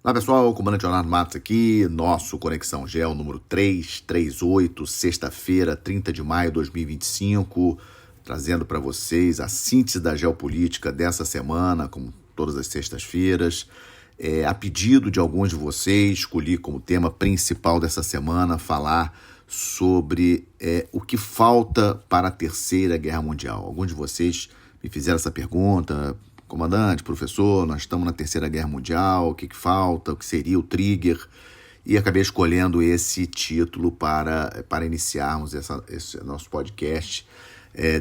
Olá pessoal, o comandante Leonardo Matos aqui, nosso Conexão Geo número 338, sexta-feira, 30 de maio de 2025, trazendo para vocês a síntese da geopolítica dessa semana, como todas as sextas-feiras. A pedido de alguns de vocês, escolhi como tema principal dessa semana falar sobre o que falta para a Terceira Guerra Mundial. Alguns de vocês me fizeram essa pergunta: comandante, professor, nós estamos na Terceira Guerra Mundial, o que falta, o que seria o trigger? E acabei escolhendo esse título para iniciarmos esse nosso podcast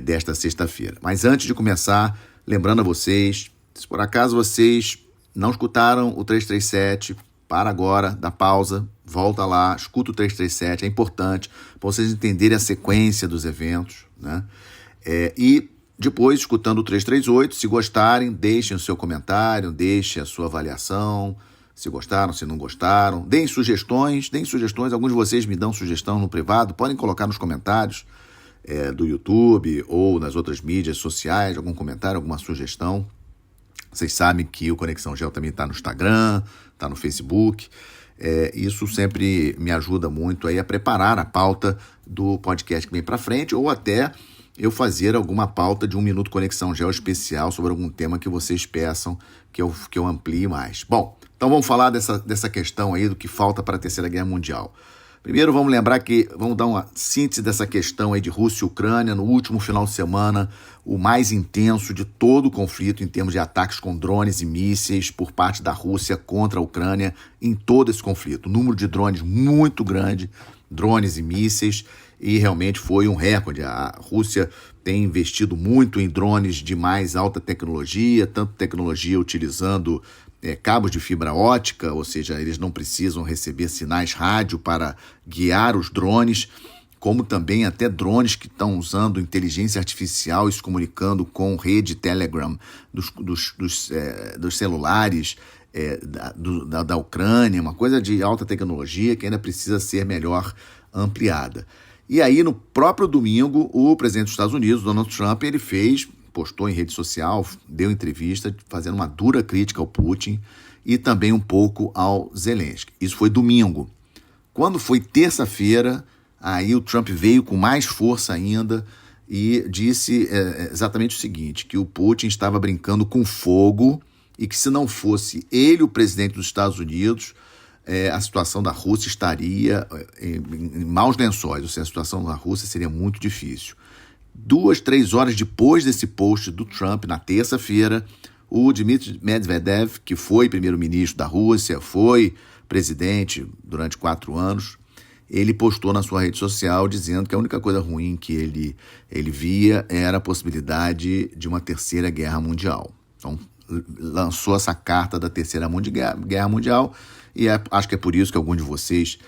desta sexta-feira. Mas antes de começar, lembrando a vocês, se por acaso vocês não escutaram o 337, para agora, dá pausa, volta lá, escuta o 337, é importante para vocês entenderem a sequência dos eventos, né? E depois, escutando o 338, se gostarem, deixem o seu comentário, deixem a sua avaliação, se gostaram, se não gostaram. Deem sugestões, alguns de vocês me dão sugestão no privado, podem colocar nos comentários do YouTube ou nas outras mídias sociais, algum comentário, alguma sugestão. Vocês sabem que o Conexão Geo também está no Instagram, está no Facebook. Isso sempre me ajuda muito aí a preparar a pauta do podcast que vem para frente, ou até eu fazer alguma pauta de 1 Minuto Conexão Geo especial sobre algum tema que vocês peçam que eu amplie mais. Bom, então vamos falar dessa questão aí do que falta para a Terceira Guerra Mundial. Primeiro vamos dar uma síntese dessa questão aí de Rússia e Ucrânia no último final de semana, o mais intenso de todo o conflito em termos de ataques com drones e mísseis por parte da Rússia contra a Ucrânia em todo esse conflito. O número de drones muito grande, drones e mísseis, e realmente foi um recorde. A Rússia tem investido muito em drones de mais alta tecnologia, tanto tecnologia utilizando cabos de fibra ótica, ou seja, eles não precisam receber sinais rádio para guiar os drones, como também até drones que estão usando inteligência artificial e se comunicando com rede Telegram dos celulares da Ucrânia, uma coisa de alta tecnologia que ainda precisa ser melhor ampliada. E aí, no próprio domingo, o presidente dos Estados Unidos, Donald Trump, ele postou em rede social, deu entrevista fazendo uma dura crítica ao Putin e também um pouco ao Zelensky. Isso foi domingo. Quando foi terça-feira, aí o Trump veio com mais força ainda e disse exatamente o seguinte, que o Putin estava brincando com fogo e que se não fosse ele o presidente dos Estados Unidos, a situação da Rússia estaria em maus lençóis, ou seja, a situação da Rússia seria muito difícil. 2-3 horas depois desse post do Trump, na terça-feira, o Dmitry Medvedev, que foi primeiro-ministro da Rússia, foi presidente durante 4 anos, ele postou na sua rede social dizendo que a única coisa ruim que ele via era a possibilidade de uma terceira guerra mundial. Então, lançou essa carta da Terceira Guerra Mundial e acho que é por isso que alguns de vocês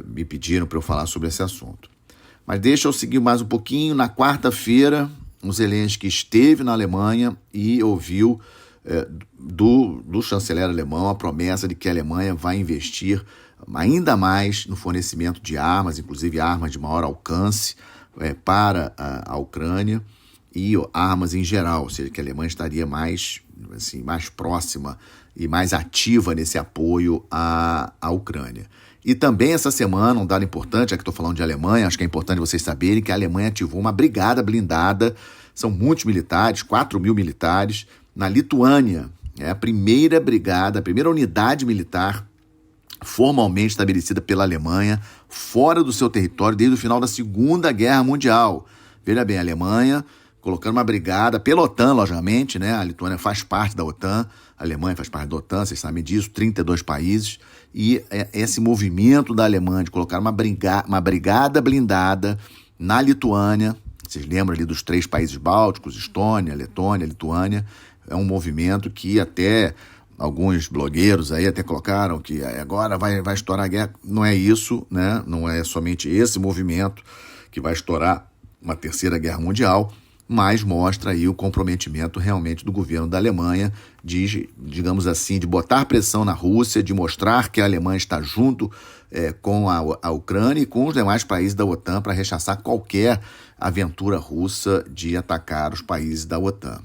me pediram para eu falar sobre esse assunto. Mas deixa eu seguir mais um pouquinho. Na quarta-feira, o Zelensky esteve na Alemanha e ouviu do chanceler alemão a promessa de que a Alemanha vai investir ainda mais no fornecimento de armas, inclusive armas de maior alcance para a Ucrânia e armas em geral, ou seja, que a Alemanha estaria mais próxima e mais ativa nesse apoio à Ucrânia. E também essa semana, um dado importante, já que estou falando de Alemanha, acho que é importante vocês saberem que a Alemanha ativou uma brigada blindada, são muitos militares, 4.000 militares, na Lituânia. É a primeira brigada, a primeira unidade militar formalmente estabelecida pela Alemanha, fora do seu território desde o final da Segunda Guerra Mundial. Veja bem, a Alemanha colocando uma brigada pela OTAN, logicamente, né? A Lituânia faz parte da OTAN, a Alemanha faz parte da OTAN, vocês sabem disso, 32 países, e esse movimento da Alemanha de colocar uma brigada blindada na Lituânia, vocês lembram ali dos 3 países bálticos, Estônia, Letônia, Lituânia, é um movimento que até alguns blogueiros aí até colocaram que agora vai estourar a guerra. Não é isso, né? Não é somente esse movimento que vai estourar uma terceira guerra mundial, mas mostra aí o comprometimento realmente do governo da Alemanha de, digamos assim, de botar pressão na Rússia, de mostrar que a Alemanha está junto com a Ucrânia e com os demais países da OTAN para rechaçar qualquer aventura russa de atacar os países da OTAN.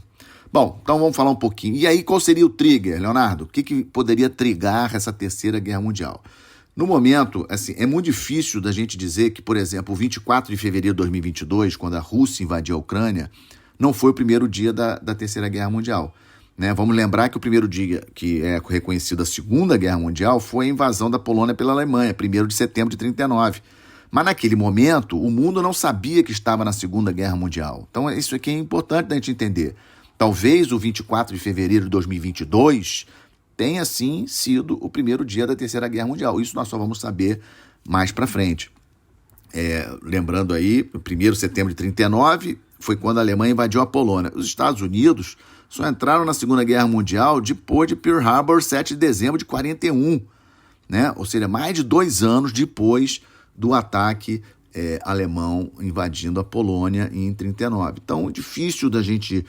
Bom, então vamos falar um pouquinho. E aí, qual seria o trigger, Leonardo? O que poderia trigar essa Terceira Guerra Mundial? No momento, assim, é muito difícil da gente dizer que, por exemplo, o 24 de fevereiro de 2022, quando a Rússia invadiu a Ucrânia, não foi o primeiro dia da Terceira Guerra Mundial. Né? Vamos lembrar que o primeiro dia que é reconhecido a Segunda Guerra Mundial foi a invasão da Polônia pela Alemanha, 1º de setembro de 1939. Mas naquele momento, o mundo não sabia que estava na Segunda Guerra Mundial. Então isso aqui é importante da gente entender. Talvez o 24 de fevereiro de 2022 tenha, sim, sido o primeiro dia da Terceira Guerra Mundial. Isso nós só vamos saber mais para frente. Lembrando aí, o 1º de setembro de 1939 foi quando a Alemanha invadiu a Polônia. Os Estados Unidos só entraram na Segunda Guerra Mundial depois de Pearl Harbor, 7 de dezembro de 1941. Né? Ou seja, mais de 2 anos depois do ataque alemão invadindo a Polônia em 1939. Então, difícil da gente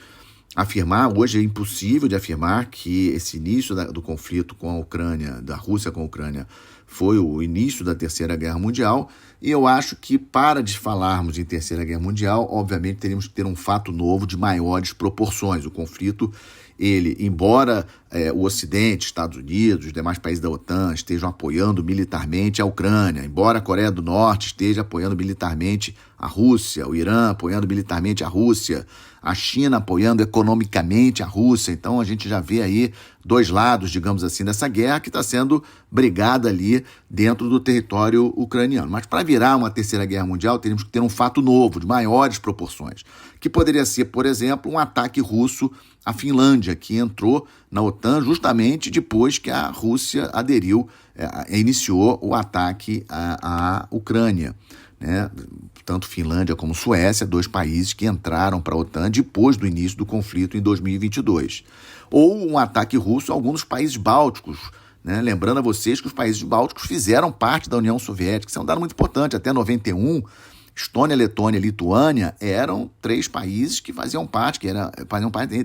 afirmar, hoje é impossível de afirmar que esse início do conflito com a Ucrânia, da Rússia com a Ucrânia, foi o início da Terceira Guerra Mundial, e eu acho que para de falarmos em Terceira Guerra Mundial, obviamente teríamos que ter um fato novo de maiores proporções. O conflito, embora o Ocidente, Estados Unidos, os demais países da OTAN estejam apoiando militarmente a Ucrânia, embora a Coreia do Norte esteja apoiando militarmente a Rússia, o Irã apoiando militarmente a Rússia, a China apoiando economicamente a Rússia. Então a gente já vê aí 2 lados, digamos assim, dessa guerra que está sendo brigada ali dentro do território ucraniano. Mas para virar uma Terceira Guerra Mundial, teríamos que ter um fato novo, de maiores proporções, que poderia ser, por exemplo, um ataque russo à Finlândia, que entrou na OTAN justamente depois que a Rússia iniciou o ataque à Ucrânia. Né? Tanto Finlândia como Suécia, 2 países que entraram para a OTAN depois do início do conflito em 2022. Ou um ataque russo a alguns dos países bálticos, né? Lembrando a vocês que os países bálticos fizeram parte da União Soviética, isso é um dado muito importante. Até 91, Estônia, Letônia e Lituânia eram 3 países que faziam parte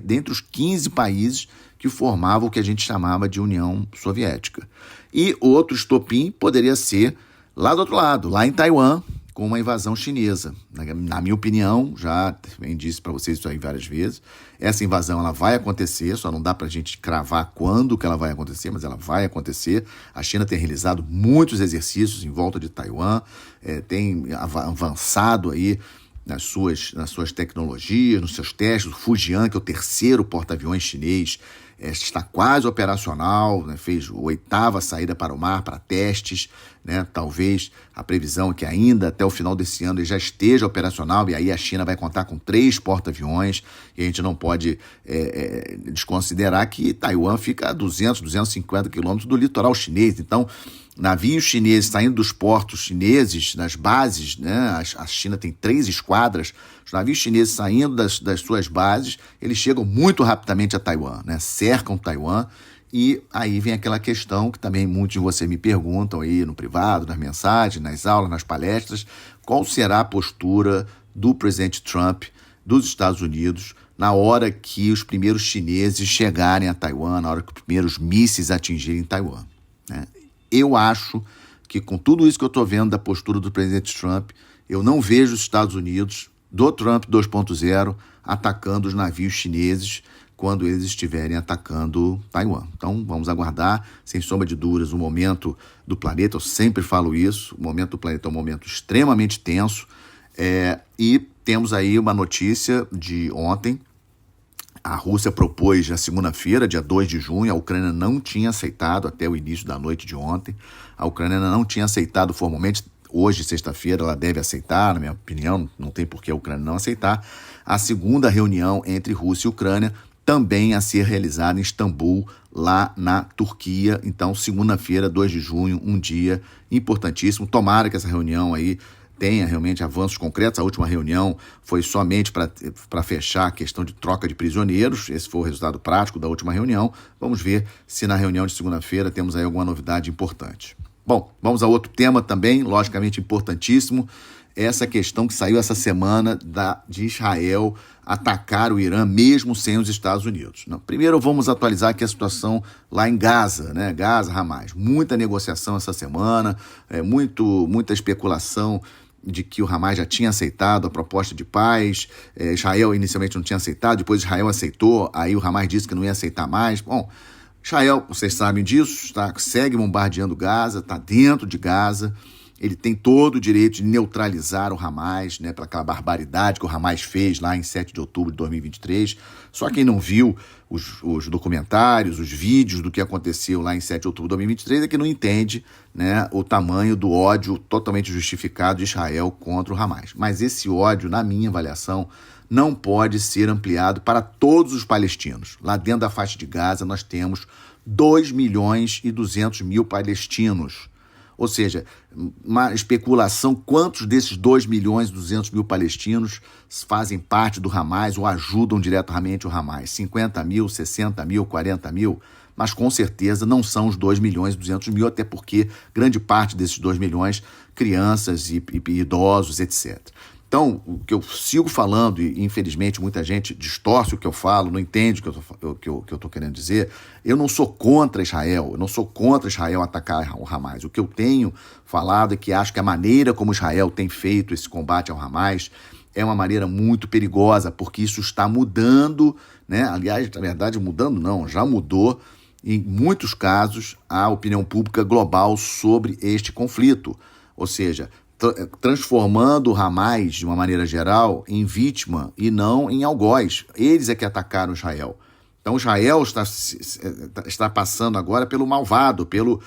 dentre os 15 países que formavam o que a gente chamava de União Soviética. E outro estopim poderia ser lá do outro lado, lá em Taiwan, com uma invasão chinesa. Na minha opinião, já também disse para vocês isso aí várias vezes, essa invasão ela vai acontecer, só não dá para a gente cravar quando que ela vai acontecer, mas ela vai acontecer. A China tem realizado muitos exercícios em volta de Taiwan, tem avançado aí nas suas tecnologias, nos seus testes. O Fujian, que é o 3º porta-aviões chinês, está quase operacional, né? Fez a 8ª saída para o mar para testes, né? Talvez a previsão é que ainda até o final desse ano ele já esteja operacional, e aí a China vai contar com 3 porta-aviões, e a gente não pode desconsiderar que Taiwan fica a 250 quilômetros do litoral chinês. Então, navios chineses saindo dos portos chineses, das bases, né? A China tem 3 esquadras, os navios chineses saindo das suas bases, eles chegam muito rapidamente a Taiwan, né? Cercam Taiwan, e aí vem aquela questão que também muitos de vocês me perguntam aí no privado, nas mensagens, nas aulas, nas palestras, qual será a postura do presidente Trump dos Estados Unidos na hora que os primeiros chineses chegarem a Taiwan, na hora que os primeiros mísseis atingirem Taiwan, né? Eu acho que com tudo isso que eu estou vendo da postura do presidente Trump, eu não vejo os Estados Unidos, do Trump 2.0, atacando os navios chineses quando eles estiverem atacando Taiwan. Então vamos aguardar, sem sombra de dúvidas, o momento do planeta, eu sempre falo isso, o momento do planeta é um momento extremamente tenso, e temos aí uma notícia de ontem. A Rússia propôs na segunda-feira, dia 2 de junho, a Ucrânia não tinha aceitado até o início da noite de ontem. A Ucrânia não tinha aceitado formalmente. Hoje, sexta-feira, ela deve aceitar, na minha opinião, não tem por que a Ucrânia não aceitar. A segunda reunião entre Rússia e Ucrânia, também a ser realizada em Istambul, lá na Turquia. Então, segunda-feira, 2 de junho, um dia importantíssimo. Tomara que essa reunião aí tenha realmente avanços concretos. A última reunião foi somente para fechar a questão de troca de prisioneiros. Esse foi o resultado prático da última reunião. Vamos ver se na reunião de segunda-feira temos aí alguma novidade importante. Bom, vamos a outro tema também, logicamente importantíssimo. Essa questão que saiu essa semana de Israel atacar o Irã mesmo sem os Estados Unidos. Não, primeiro vamos atualizar aqui a situação lá em Gaza, né? Gaza, Hamas. Muita negociação essa semana, muita especulação de que o Hamas já tinha aceitado a proposta de paz. Israel inicialmente não tinha aceitado, depois Israel aceitou, aí o Hamas disse que não ia aceitar mais. Bom, Israel, vocês sabem disso, segue bombardeando Gaza, está dentro de Gaza. Ele tem todo o direito de neutralizar o Hamas, né, pela aquela barbaridade que o Hamas fez lá em 7 de outubro de 2023. Só quem não viu os documentários, os vídeos do que aconteceu lá em 7 de outubro de 2023 é que não entende, né, o tamanho do ódio totalmente justificado de Israel contra o Hamas. Mas esse ódio, na minha avaliação, não pode ser ampliado para todos os palestinos. Lá dentro da faixa de Gaza nós temos 2.200.000 palestinos. Ou seja, uma especulação, quantos desses 2.200.000 palestinos fazem parte do Hamas ou ajudam diretamente o Hamas? 50 mil, 60 mil, 40 mil? Mas com certeza não são os 2.200.000, até porque grande parte desses 2 milhões, crianças e idosos, etc. Então, o que eu sigo falando, e infelizmente muita gente distorce o que eu falo, não entende o que eu estou querendo dizer, eu não sou contra Israel, eu não sou contra Israel atacar o Hamas. O que eu tenho falado é que acho que a maneira como Israel tem feito esse combate ao Hamas é uma maneira muito perigosa, porque isso está mudando, né? Aliás, na verdade, mudando não, já mudou, em muitos casos, a opinião pública global sobre este conflito. Ou seja, transformando o Hamas, de uma maneira geral, em vítima e não em algoz. Eles é que atacaram Israel. Então Israel está passando agora pelo malvado, pelo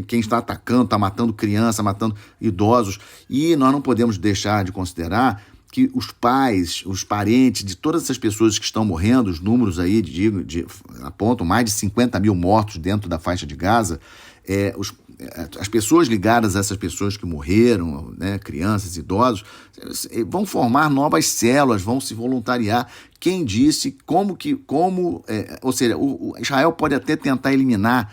quem está atacando, está matando criança, matando idosos. E nós não podemos deixar de considerar que os pais, os parentes de todas essas pessoas que estão morrendo, os números aí apontam mais de 50 mil mortos dentro da faixa de Gaza, as pessoas ligadas a essas pessoas que morreram, né, crianças, idosos, vão formar novas células, vão se voluntariar. Quem disse, ou seja, o Israel pode até tentar eliminar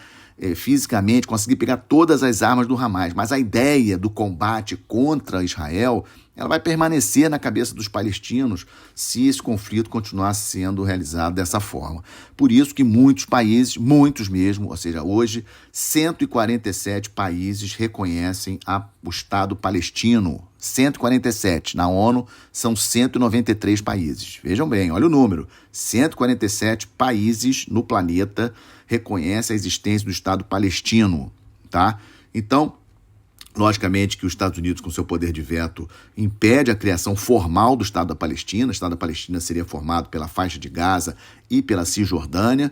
fisicamente, conseguir pegar todas as armas do Hamas, mas a ideia do combate contra Israel, ela vai permanecer na cabeça dos palestinos se esse conflito continuar sendo realizado dessa forma. Por isso que muitos países, muitos mesmo, ou seja, hoje 147 países reconhecem o Estado palestino. 147. Na ONU são 193 países. Vejam bem, olha o número. 147 países no planeta reconhecem a existência do Estado palestino, tá? Então, logicamente que os Estados Unidos, com seu poder de veto, impede a criação formal do Estado da Palestina. O Estado da Palestina seria formado pela faixa de Gaza e pela Cisjordânia,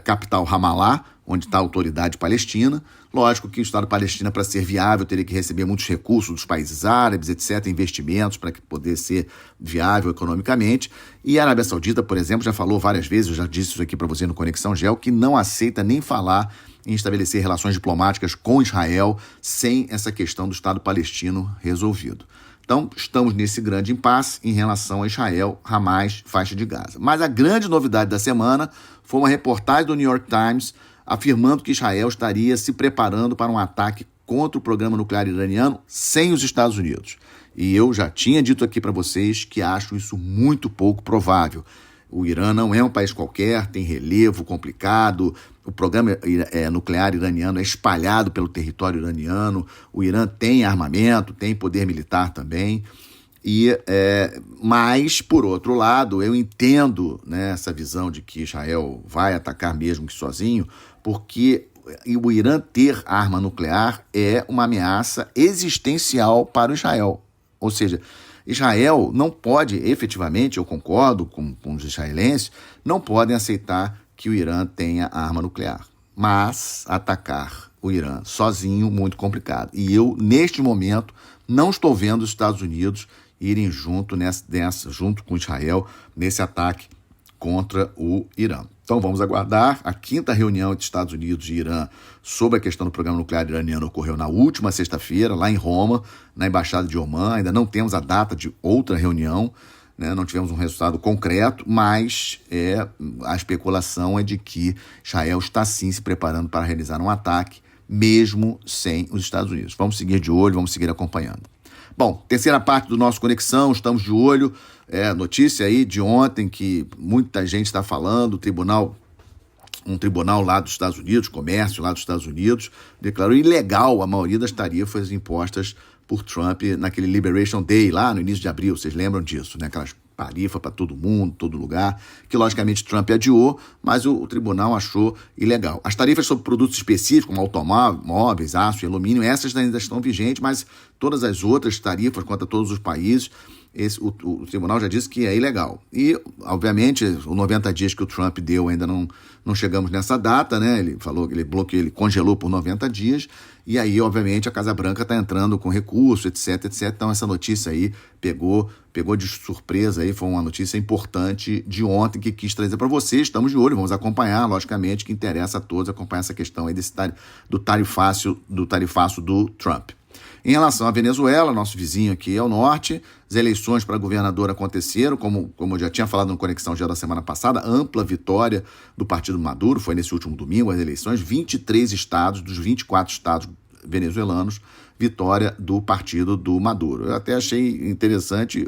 capital Ramallah, onde está a autoridade palestina. Lógico que o Estado palestino, para ser viável, teria que receber muitos recursos dos países árabes, etc., investimentos para poder ser viável economicamente. E a Arábia Saudita, por exemplo, já falou várias vezes, eu já disse isso aqui para você no Conexão Geo, que não aceita nem falar em estabelecer relações diplomáticas com Israel sem essa questão do Estado palestino resolvido. Então, estamos nesse grande impasse em relação a Israel, Hamas, faixa de Gaza. Mas a grande novidade da semana foi uma reportagem do New York Times afirmando que Israel estaria se preparando para um ataque contra o programa nuclear iraniano sem os Estados Unidos. E eu já tinha dito aqui para vocês que acho isso muito pouco provável. O Irã não é um país qualquer, tem relevo complicado, o programa nuclear iraniano é espalhado pelo território iraniano, o Irã tem armamento, tem poder militar também, mas, por outro lado, eu entendo, né, essa visão de que Israel vai atacar mesmo que sozinho, porque o Irã ter arma nuclear é uma ameaça existencial para o Israel. Ou seja, Israel não pode, efetivamente, eu concordo com os israelenses, não podem aceitar que o Irã tenha arma nuclear. Mas atacar o Irã sozinho, muito complicado. E eu, neste momento, não estou vendo os Estados Unidos irem junto com Israel nesse ataque contra o Irã. Então vamos aguardar. A 5ª reunião entre Estados Unidos e Irã sobre a questão do programa nuclear iraniano ocorreu na última sexta-feira, lá em Roma, na Embaixada de Omã. Ainda não temos a data de outra reunião, né? Não tivemos um resultado concreto, mas a especulação é de que Israel está sim se preparando para realizar um ataque, mesmo sem os Estados Unidos. Vamos seguir de olho, vamos seguir acompanhando. Bom, terceira parte do nosso Conexão, estamos de olho, notícia aí de ontem que muita gente está falando, um tribunal lá dos Estados Unidos, comércio lá dos Estados Unidos, declarou ilegal a maioria das tarifas impostas por Trump naquele Liberation Day, lá no início de abril. Vocês lembram disso, né? Aquelas tarifas para todo mundo, todo lugar, que logicamente Trump adiou, mas o tribunal achou ilegal. As tarifas sobre produtos específicos, como automóveis, aço e alumínio, essas ainda estão vigentes, mas todas as outras tarifas contra todos os países, o tribunal já disse que é ilegal. E, obviamente, os 90 dias que o Trump deu ainda não chegamos nessa data, né? Ele falou que ele bloqueou, ele congelou por 90 dias, e aí, obviamente, a Casa Branca está entrando com recurso, etc, etc. Então, essa notícia aí pegou de surpresa, aí foi uma notícia importante de ontem que quis trazer para vocês. Estamos de olho, vamos acompanhar, logicamente, que interessa a todos acompanhar essa questão aí do tarifaço do Trump. Em relação à Venezuela, nosso vizinho aqui ao norte, as eleições para governador aconteceram, como eu já tinha falado no Conexão Geo da semana passada, ampla vitória do Partido Maduro, foi nesse último domingo as eleições, 23 estados dos 24 estados venezuelanos, vitória do Partido do Maduro. Eu até achei interessante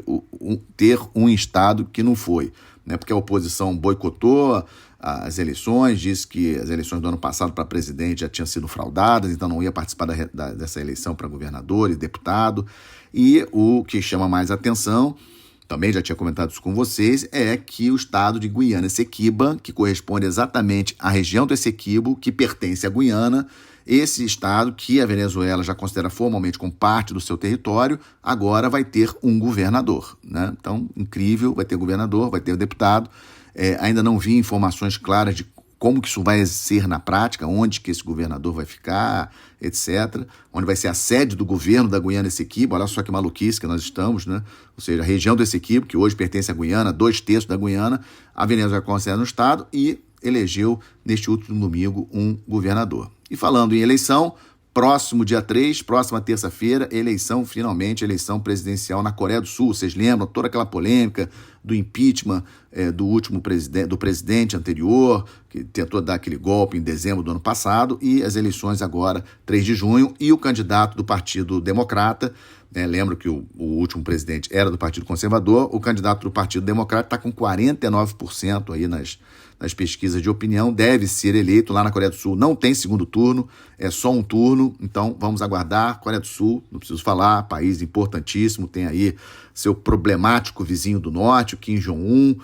ter um estado que não foi, né, porque a oposição boicotou as eleições, disse que as eleições do ano passado para presidente já tinham sido fraudadas, então não ia participar dessa eleição para governador e deputado. E o que chama mais atenção, também já tinha comentado isso com vocês, é que o estado de Guiana Essequiba, que corresponde exatamente à região do Essequibo, que pertence à Guiana, esse estado, que a Venezuela já considera formalmente como parte do seu território, agora vai ter um governador, né? Então, incrível, vai ter governador, vai ter deputado. Ainda não vi informações claras de como que isso vai ser na prática, onde que esse governador vai ficar, etc. Onde vai ser a sede do governo da Guiana Essequibo. Olha só que maluquice que nós estamos, né? Ou seja, a região do Essequibo, que hoje pertence à Guiana, 2/3 da Guiana, a Venezuela considera no estado e elegeu neste último domingo um governador. E falando em eleição, próximo dia 3, próxima terça-feira, finalmente, eleição presidencial na Coreia do Sul. Vocês lembram toda aquela polêmica do impeachment do último do presidente anterior, que tentou dar aquele golpe em dezembro do ano passado, e as eleições agora, 3 de junho, e o candidato do Partido Democrata, lembro que o último presidente era do Partido Conservador, o candidato do Partido Democrata está com 49% aí nas pesquisas de opinião, deve ser eleito. Lá na Coreia do Sul não tem segundo turno, é só um turno, então vamos aguardar. Coreia do Sul, não preciso falar, país importantíssimo, tem aí seu problemático vizinho do norte, o Kim Jong-un,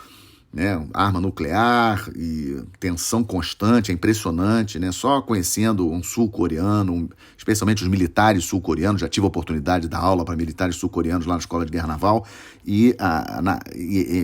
né, arma nuclear e tensão constante, é impressionante, né? Só conhecendo um sul-coreano, especialmente os militares sul-coreanos, já tive a oportunidade de dar aula para militares sul-coreanos lá na Escola de Guerra Naval, e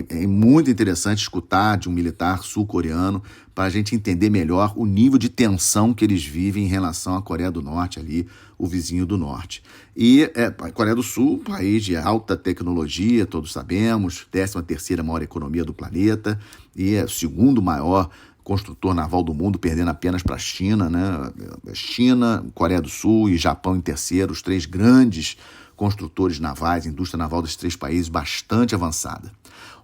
é muito interessante escutar de um militar sul-coreano para a gente entender melhor o nível de tensão que eles vivem em relação à Coreia do Norte, ali, o vizinho do norte. E a Coreia do Sul, país de alta tecnologia, todos sabemos, 13ª maior economia do planeta, e é o segundo maior construtor naval do mundo, perdendo apenas para a China, né? China, Coreia do Sul e Japão em terceiro, os 3 grandes construtores navais, indústria naval desses 3 países bastante avançada.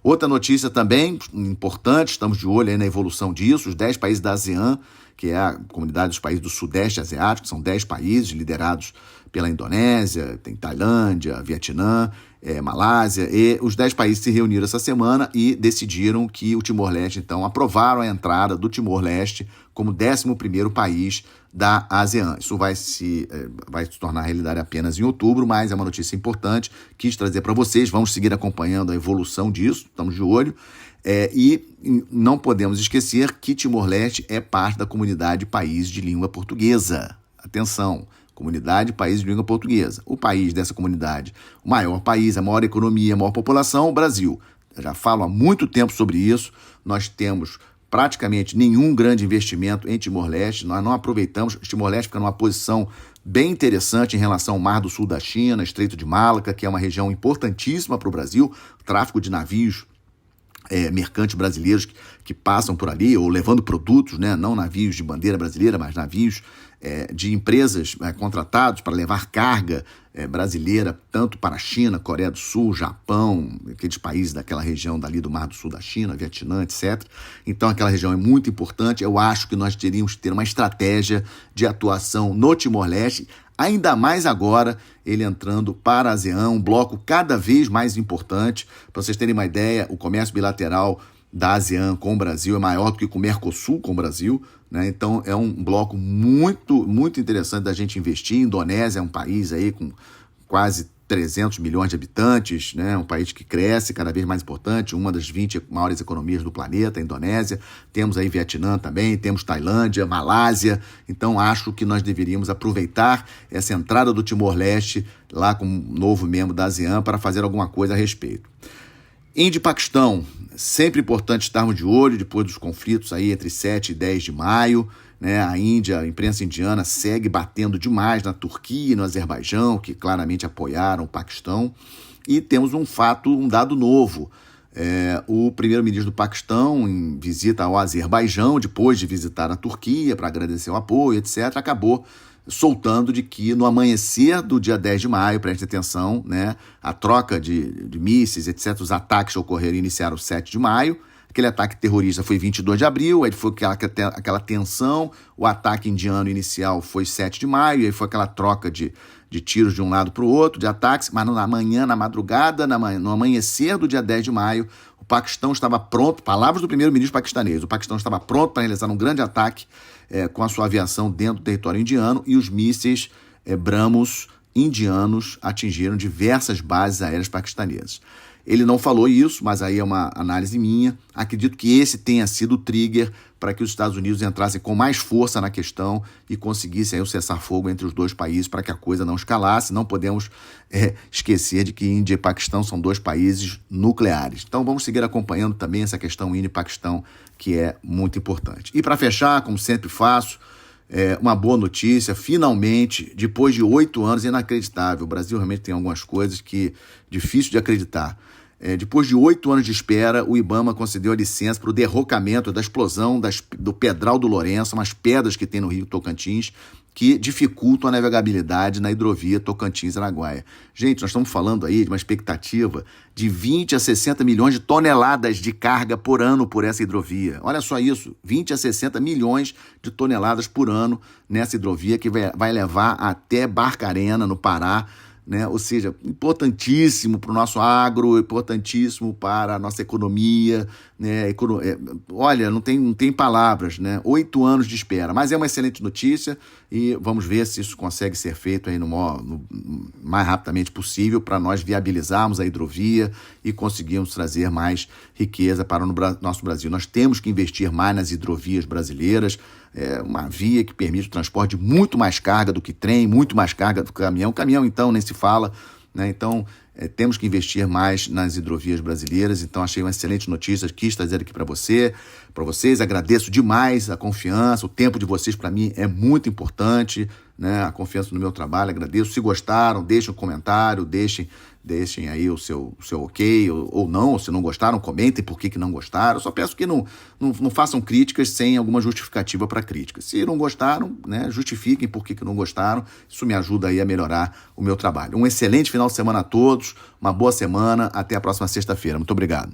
Outra notícia também importante, estamos de olho aí na evolução disso, os 10 países da ASEAN, que é a comunidade dos países do Sudeste Asiático, são 10 países liderados pela Indonésia, tem Tailândia, Vietnã, Malásia, e os 10 países se reuniram essa semana e decidiram que o Timor-Leste, então, aprovaram a entrada do Timor-Leste como 11º país da ASEAN. Isso vai se tornar realidade apenas em outubro, mas é uma notícia importante, quis trazer para vocês, vamos seguir acompanhando a evolução disso, estamos de olho, e não podemos esquecer que Timor-Leste é parte da comunidade de países de língua portuguesa. Atenção! Comunidade de países de língua portuguesa. O país dessa comunidade, o maior país, a maior economia, a maior população, o Brasil. Eu já falo há muito tempo sobre isso. Nós temos praticamente nenhum grande investimento em Timor-Leste. Nós não aproveitamos. Timor-Leste fica numa posição bem interessante em relação ao Mar do Sul da China, Estreito de Malaca, que é uma região importantíssima para o Brasil. Tráfico de navios mercantes brasileiros que passam por ali, ou levando produtos, né? Não navios de bandeira brasileira, mas navios de empresas contratados para levar carga brasileira, tanto para a China, Coreia do Sul, Japão, aqueles países daquela região dali do Mar do Sul da China, Vietnã, etc. Então aquela região é muito importante. Eu acho que nós teríamos que ter uma estratégia de atuação no Timor-Leste, ainda mais agora ele entrando para a ASEAN, um bloco cada vez mais importante. Para vocês terem uma ideia, o comércio bilateral da ASEAN com o Brasil é maior do que com o Mercosul com o Brasil, né? Então é um bloco muito, muito interessante da gente investir. A Indonésia é um país aí com quase 300 milhões de habitantes, né? Um país que cresce, cada vez mais importante, uma das 20 maiores economias do planeta, a Indonésia. Temos aí Vietnã também, temos Tailândia, Malásia. Então, acho que nós deveríamos aproveitar essa entrada do Timor-Leste lá como novo membro da ASEAN para fazer alguma coisa a respeito. Índia e Paquistão, sempre importante estarmos de olho depois dos conflitos aí entre 7 e 10 de maio. Né? A Índia, a imprensa indiana segue batendo demais na Turquia e no Azerbaijão, que claramente apoiaram o Paquistão. E temos um dado novo. O primeiro-ministro do Paquistão, em visita ao Azerbaijão, depois de visitar a Turquia para agradecer o apoio, etc., acabou soltando de que no amanhecer do dia 10 de maio, preste atenção, né, a troca de mísseis, etc., os ataques ocorreram e iniciaram 7 de maio, aquele ataque terrorista foi 22 de abril, aí foi aquela tensão, o ataque indiano inicial foi 7 de maio, aí foi aquela troca de tiros de um lado para o outro, de ataques, mas na manhã, na madrugada, no amanhecer do dia 10 de maio, o Paquistão estava pronto, palavras do primeiro-ministro paquistanês, o Paquistão estava pronto para realizar um grande ataque com a sua aviação dentro do território indiano, e os mísseis BrahMos indianos atingiram diversas bases aéreas paquistanesas. Ele não falou isso, mas aí é uma análise minha. Acredito que esse tenha sido o trigger para que os Estados Unidos entrassem com mais força na questão e conseguissem aí o cessar-fogo entre os dois países para que a coisa não escalasse. Não podemos esquecer de que Índia e Paquistão são 2 países nucleares. Então vamos seguir acompanhando também essa questão Índia e Paquistão, que é muito importante. E para fechar, como sempre faço, uma boa notícia, finalmente, depois de 8 anos, inacreditável, o Brasil realmente tem algumas coisas que difícil de acreditar. Depois de 8 anos de espera, o IBAMA concedeu a licença para o derrocamento da explosão do Pedral do Lourenço, umas pedras que tem no Rio Tocantins, que dificultam a navegabilidade na hidrovia Tocantins-Araguaia. Gente, nós estamos falando aí de uma expectativa de 20 a 60 milhões de toneladas de carga por ano por essa hidrovia. Olha só isso, 20 a 60 milhões de toneladas por ano nessa hidrovia que vai levar até Barcarena, no Pará, né? Ou seja, importantíssimo para o nosso agro, importantíssimo para a nossa economia, né? Olha, não tem palavras, né? 8 anos de espera, mas é uma excelente notícia e vamos ver se isso consegue ser feito aí no mais rapidamente possível para nós viabilizarmos a hidrovia e conseguirmos trazer mais riqueza para o nosso Brasil. Nós temos que investir mais nas hidrovias brasileiras, uma via que permite o transporte de muito mais carga do que trem, muito mais carga do que caminhão. Caminhão, então, nem se fala, né? Então, temos que investir mais nas hidrovias brasileiras. Então, achei uma excelente notícia, quis trazer aqui para vocês. Agradeço demais a confiança, o tempo de vocês para mim é muito importante, né? A confiança no meu trabalho, agradeço. Se gostaram, deixem um comentário, deixem aí o seu ok ou não, ou se não gostaram, comentem por que não gostaram. Eu só peço que não façam críticas sem alguma justificativa para crítica. Se não gostaram, né, justifiquem por que não gostaram. Isso me ajuda aí a melhorar o meu trabalho. Um excelente final de semana a todos, uma boa semana, até a próxima sexta-feira. Muito obrigado.